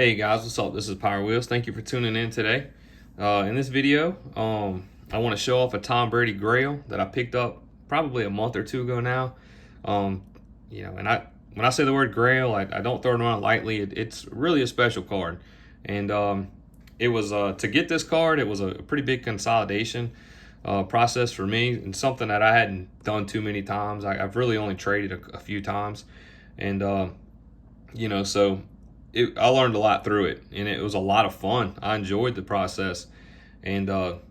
Hey guys, what's up? This is Power Wheels. Thank you for tuning in today. In this video, I want to show off a Tom Brady Grail that I picked up probably a month or two ago now. Um, and when I say the word Grail, I don't throw it around lightly. It's really a special card, and it was to get this card. It was a pretty big consolidation process for me, and something that I hadn't done too many times. I've really only traded a few times, and so. I learned a lot through it, and it was a lot of fun. I enjoyed the process, and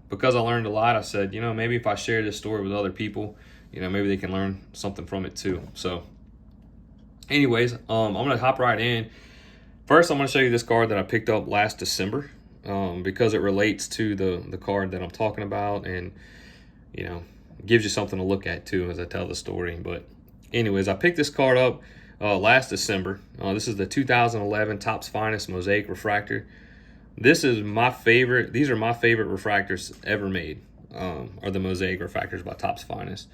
because I learned a lot, I said, maybe if I share this story with other people, maybe they can learn something from it too. So, anyways, I'm gonna hop right in. First, I'm gonna show you this card that I picked up last December, because it relates to the card that I'm talking about, and gives you something to look at too as I tell the story. But, anyways, I picked this card up last December. This is the 2011 Topps Finest Mosaic Refractor. This is my favorite. These are my favorite refractors ever made, are the Mosaic Refractors by Topps Finest.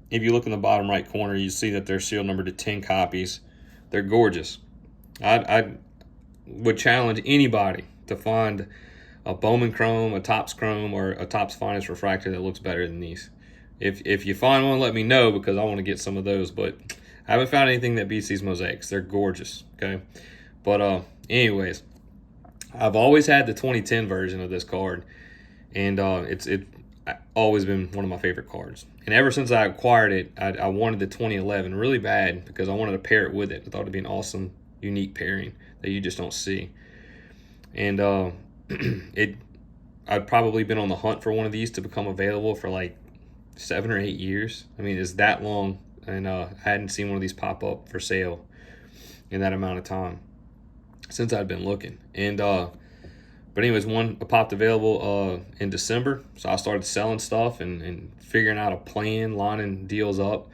If you look in the bottom right corner, you see that they're serial numbered to 10 copies. They're gorgeous. I would challenge anybody to find a Bowman Chrome, a Topps Chrome, or a Topps Finest refractor that looks better than these. If you find one, let me know, because I want to get some of those, but I haven't found anything that beats these mosaics. They're gorgeous, okay? But anyways, I've always had the 2010 version of this card, and it's always been one of my favorite cards. And ever since I acquired it, I wanted the 2011 really bad, because I wanted to pair it with it. I thought it'd be an awesome, unique pairing that you just don't see. And I'd probably been on the hunt for one of these to become available for like 7 or 8 years. I mean, it's that long. And I hadn't seen one of these pop up for sale in that amount of time since I'd been looking. And but anyways, one popped available in December, so I started selling stuff and figuring out a plan, lining deals up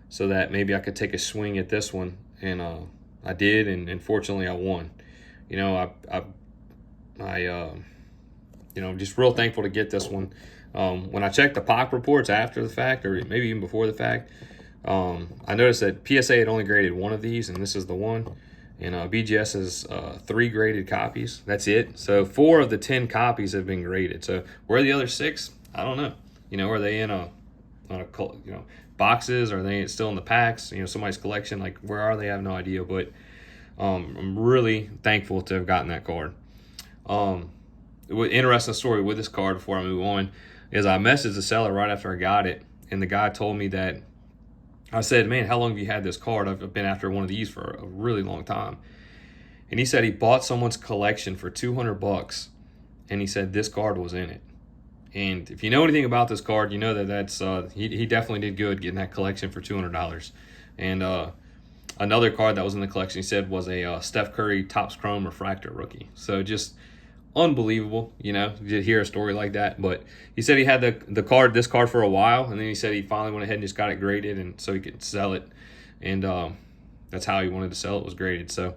so that maybe I could take a swing at this one. And I did, and fortunately I won. Just real thankful to get this one. When I checked the POC reports after the fact, or maybe even before the fact, I noticed that PSA had only graded one of these, and this is the one. And BGS has 3 graded copies. That's it. So 4 of the 10 copies have been graded. So where are the other 6? I don't know. Are they in boxes? Are they still in the packs? Somebody's collection. Like, where are they? I have no idea. But I'm really thankful to have gotten that card. Interesting story with this card before I move on is I messaged the seller right after I got it, and the guy told me that, I said, man, how long have you had this card? I've been after one of these for a really long time. And he said he bought someone's collection for $200, and he said this card was in it. And if you know anything about this card, you know that's he definitely did good getting that collection for $200. And another card that was in the collection, he said, was a Steph Curry Topps Chrome Refractor rookie. So just unbelievable, to hear a story like that. But he said he had this card for a while, and then he said he finally went ahead and just got it graded, and so he could sell it. And that's how he wanted to sell it, was graded. So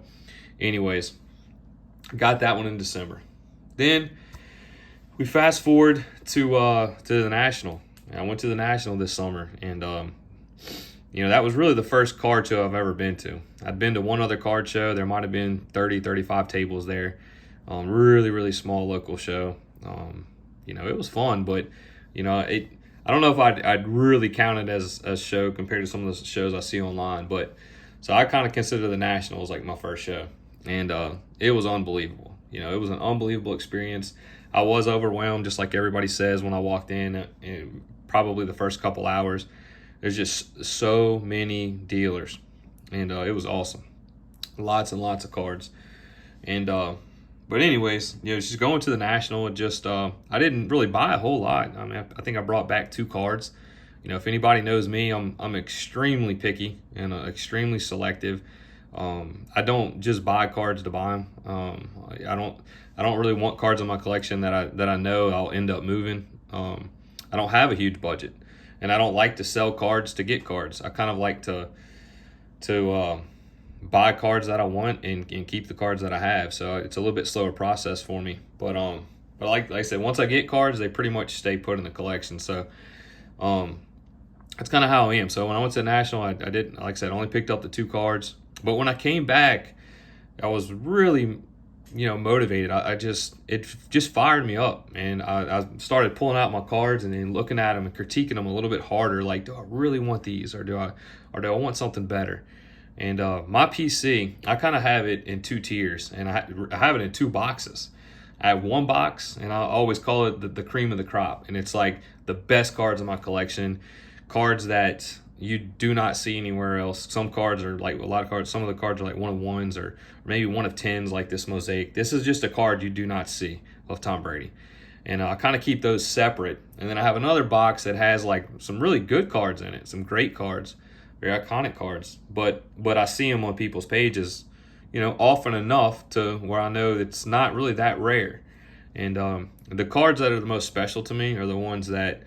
anyways, got that one in December. Then we fast forward to the National. I went to the National this summer, and that was really the first card show I've ever been to. I'd been to one other card show. There might have been 30, 35 tables there. Really, really small local show. It was fun, but I don't know if I'd really count it as a show compared to some of the shows I see online. But so I kind of consider the National as like my first show, and it was unbelievable. It was an unbelievable experience. I was overwhelmed, just like everybody says when I walked in. Probably the first couple hours, there's just so many dealers, and it was awesome. Lots and lots of cards, and but anyways, just going to the National, I didn't really buy a whole lot. I mean, I think I brought back 2 cards. If anybody knows me, I'm extremely picky and extremely selective. I don't just buy cards to buy them. I don't really want cards in my collection that I know I'll end up moving. I don't have a huge budget, and I don't like to sell cards to get cards. I kind of like to buy cards that I want and keep the cards that I have. So it's a little bit slower process for me. But like I said, once I get cards, they pretty much stay put in the collection. So that's kind of how I am. So when I went to the National, I did, like I said, only picked up the 2 cards. But when I came back, I was really, motivated. It just fired me up, and I started pulling out my cards and then looking at them and critiquing them a little bit harder. Like, do I really want these, or do I want something better? And my PC, I kind of have it in two tiers, and I have it in two boxes. I have one box, and I always call it the cream of the crop, and it's like the best cards in my collection, cards that you do not see anywhere else. Some cards are like a lot of cards. Some of the cards are like 1/1s or maybe 1/10s, like this mosaic. This is just a card you do not see of Tom Brady, and I kind of keep those separate. And then I have another box that has like some really good cards in it, some great cards, very iconic cards. But I see them on people's pages, often enough to where I know it's not really that rare. And the cards that are the most special to me are the ones that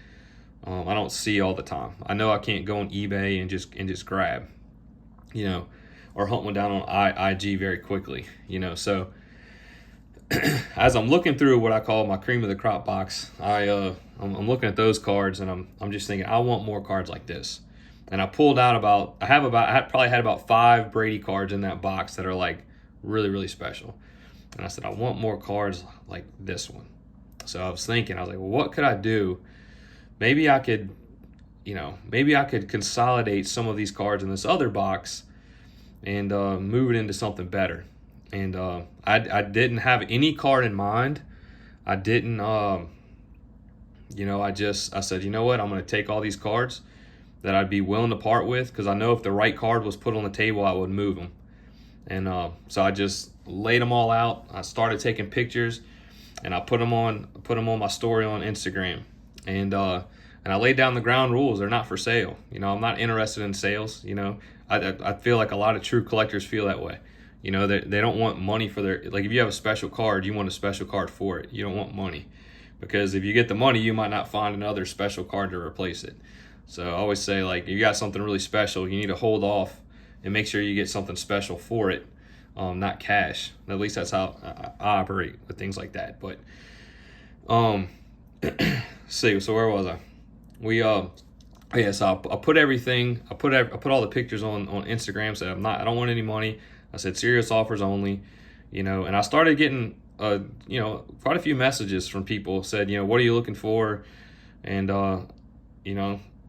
I don't see all the time. I know I can't go on eBay and just grab, or hunt one down on IG very quickly, So as I'm looking through what I call my cream of the crop box, I'm looking at those cards, and I'm just thinking I want more cards like this. And I pulled out I probably had about 5 Brady cards in that box that are like really, really special. And I said, I want more cards like this one. So I was thinking, I was like, well, what could I do? Maybe I could consolidate some of these cards in this other box and move it into something better. And I didn't have any card in mind. I didn't, I said, you know what? I'm going to take all these cards that I'd be willing to part with, because I know if the right card was put on the table, I would move them. And so I just laid them all out. I started taking pictures, and I put them on my story on Instagram. And I laid down the ground rules. They're not for sale. I'm not interested in sales. I feel like a lot of true collectors feel that way. They don't want money for their, like, if you have a special card, you want a special card for it. You don't want money, because if you get the money, you might not find another special card to replace it. So I always say, like, if you got something really special, you need to hold off and make sure you get something special for it, not cash. At least that's how I operate with things like that. But see, so where was I? So I put everything. I put all the pictures on Instagram. Said I don't want any money. I said serious offers only. And I started getting quite a few messages from people. Said, what are you looking for? And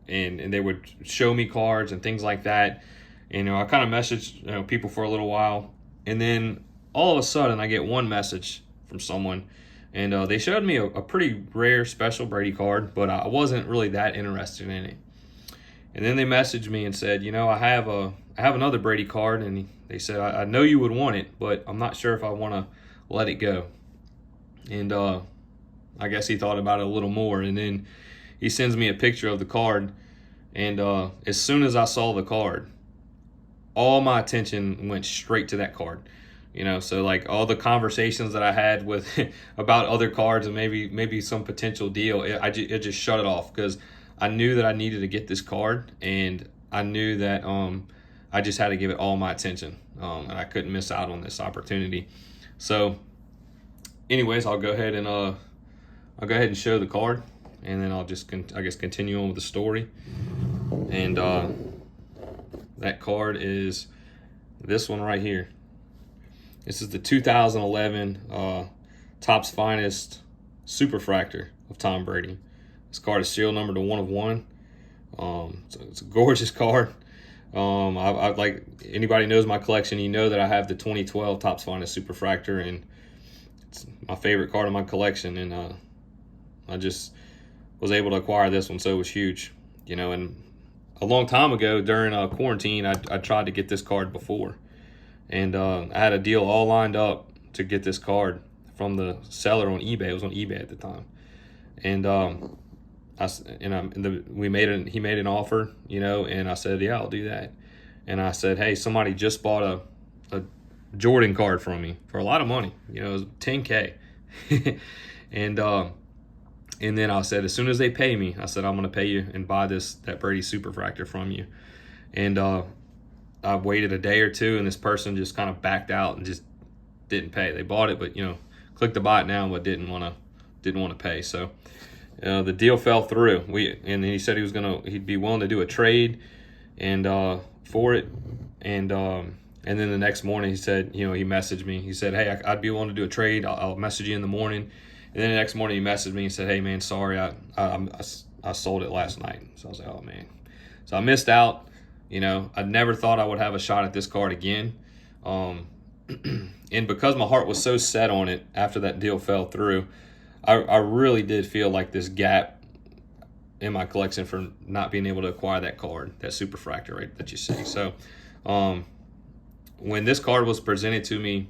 and they would show me cards and things like that. And I kind of messaged people for a little while, and then all of a sudden I get one message from someone, and they showed me a pretty rare special Brady card, but I wasn't really that interested in it. And then they messaged me and said, I have another Brady card, and they said, I know you would want it, but I'm not sure if I want to let it go. And I guess he thought about it a little more, and then he sends me a picture of the card, and as soon as I saw the card, all my attention went straight to that card. So like all the conversations that I had with about other cards and maybe some potential deal, it just shut it off, because I knew that I needed to get this card, and I knew that I just had to give it all my attention, and I couldn't miss out on this opportunity. So anyways, I'll go ahead and show the card, and then I'll just continue on with the story. And that card is this one right here. This is the 2011 Topps Finest Superfractor of Tom Brady. This card is serial numbered to 1/1. So it's a gorgeous card. I like, anybody knows my collection, that I have the 2012 Topps Finest Superfractor, and it's my favorite card in my collection. And I just was able to acquire this one, so it was huge. And a long time ago during quarantine, I tried to get this card before, and I had a deal all lined up to get this card from the seller on eBay. It was on eBay at the time, and he made an offer, and I said, yeah, I'll do that. And I said, hey, somebody just bought a Jordan card from me for a lot of money. It was $10K, and then I said, as soon as they pay me, I said, I'm going to pay you and buy that Brady Superfractor from you. And I waited a day or two, and this person just kind of backed out and just didn't pay. They bought it, but clicked to buy it now, but didn't want to pay. So the deal fell through. And he said he'd be willing to do a trade and for it. And And then the next morning he said, he messaged me. He said, hey, I'd be willing to do a trade. I'll message you in the morning. And then the next morning he messaged me and said, hey, man, sorry, I sold it last night. So I was like, oh, man. So I missed out. I never thought I would have a shot at this card again. And because my heart was so set on it after that deal fell through, I really did feel like this gap in my collection for not being able to acquire that card, that Superfractor, right, that you see. So when this card was presented to me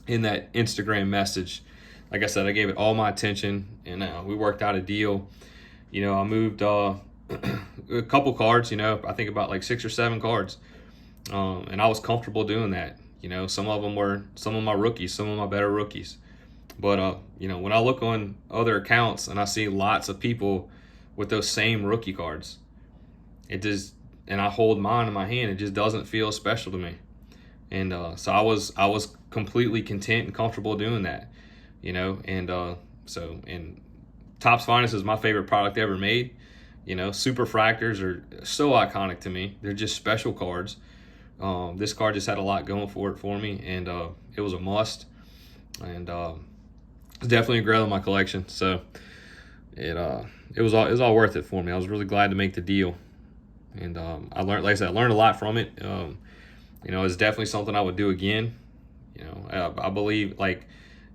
in that Instagram message, like I said, I gave it all my attention, and we worked out a deal. I moved a couple cards, I think about like 6 or 7 cards, and I was comfortable doing that. Some of them were some of my rookies, some of my better rookies. But, when I look on other accounts and I see lots of people with those same rookie cards, and I hold mine in my hand, it just doesn't feel special to me. And so I was completely content and comfortable doing that, and Topps Finest is my favorite product ever made. Superfractors are so iconic to me. They're just special cards. This card just had a lot going for it for me, and it was a must. And it's definitely a grail in my collection. So it was all worth it for me. I was really glad to make the deal, and I learned, like I said, I learned a lot from it. It's definitely something I would do again. I believe like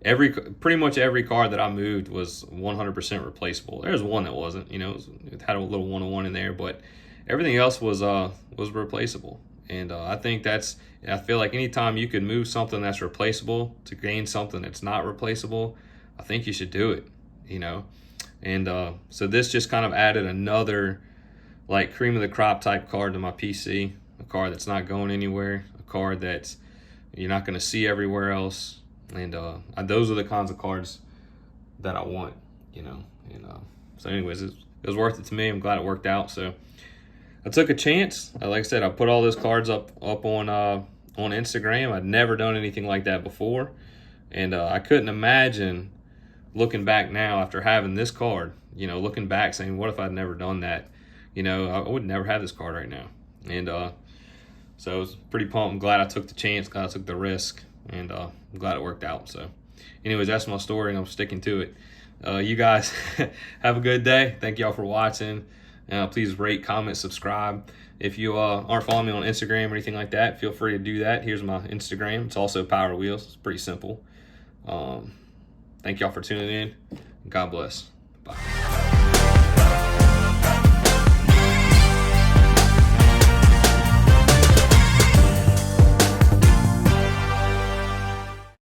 pretty much every card that I moved was 100% replaceable. There's one that wasn't. It had a little 101 in there, but everything else was replaceable. And I feel like anytime you can move something that's replaceable to gain something that's not replaceable, I think you should do it. And so this just kind of added another like cream of the crop type card to my PC. A card that's not going anywhere, a card that's you're not going to see everywhere else, and those are the kinds of cards that I want, And so, anyways, it was worth it to me. I'm glad it worked out. So I took a chance. Like I said, I put all those cards up on Instagram. I'd never done anything like that before, and I couldn't imagine looking back now after having this card. Looking back, saying, "What if I'd never done that?" I would never have this card right now, and so I was pretty pumped. I'm glad I took the chance, glad I took the risk, and I'm glad it worked out. So anyways, that's my story, and I'm sticking to it. You guys have a good day. Thank y'all for watching. Please rate, comment, subscribe. If you aren't following me on Instagram or anything like that, feel free to do that. Here's my Instagram. It's also Power Wheels. It's pretty simple. Thank y'all for tuning in. God bless.